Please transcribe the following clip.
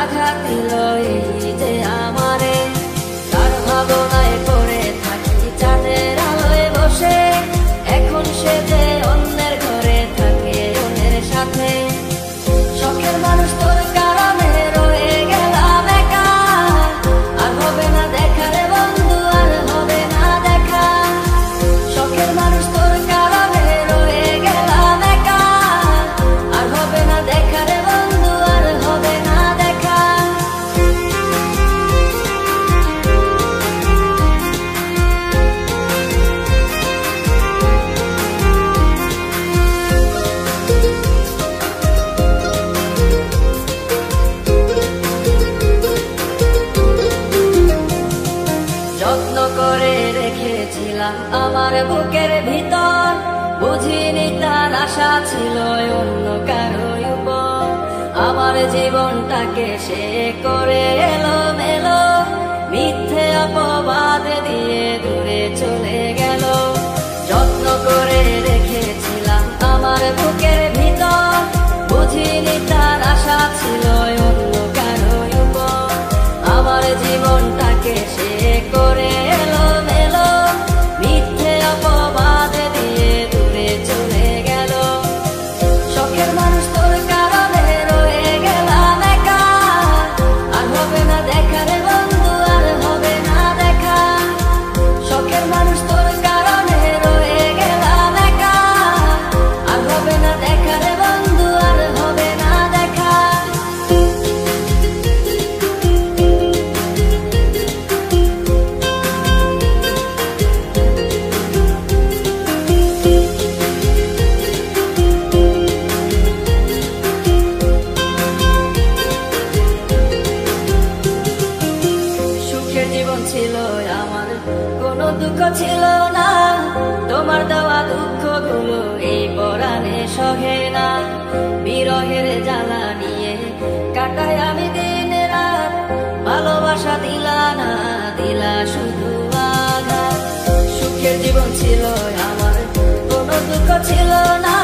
আঘাত দিল এই যে আমারে। তার ভাবনায় পড়ে থাকি চাঁদের আলোয় বসে, এখন সে যে অন্যের ঘরে থাকে অন্যের সাথে। শখের মানুষ তোর কারণে রয়ে গেলাম একা, আর হবে না দেখা রে বন্ধু, আর হবে না দেখা। শখের মানুষ তোর কারণে রয়ে গেলাম একা, আর হবে না দেখা রে বন্ধু, আর হবে না দেখা। যত্ন করে রেখেছিলাম আমার বুকের ভিতর, বুঝিনি তার আশা ছিল অন্য কারো উপর। আমার জীবনটাকে সে করে এলোমেলো, মিথ্যে অপবাদ দিয়ে দূরে চলে গেল। যত্ন করে রেখেছিলাম আমার বুকের ভিতর, বুঝিনি তার আশা ছিল অন্য কারো উপর। আমার জীবনটাকে সে করে এলোমেলো, মিথ্যে অপবাদ দিয়ে দূরে চলে গেল। শখের মানুষ তোর কারণে রয়ে গেলাম একা, আর হবে না দেখা রে বন্ধু, আর হবে না দেখা। শখের মানুষ তোর কারণে রয়ে গেলাম একা, আর হবে না দেখা রে বন্ধু, আর হবে না দেখা। সুখের জীবন ছিল আমার, কোনো দুঃখ ছিল না। তোমার দেওয়া দুঃখগুলো এই পরাণে সহে না। বিরহের জ্বালা নিয়ে কাটাই আমি দিন রাত, ভালোবাসা দিলা না, দিলা শুধু আঘাত। সুখের জীবন ছিল আমার, কোনো দুঃখ ছিল না।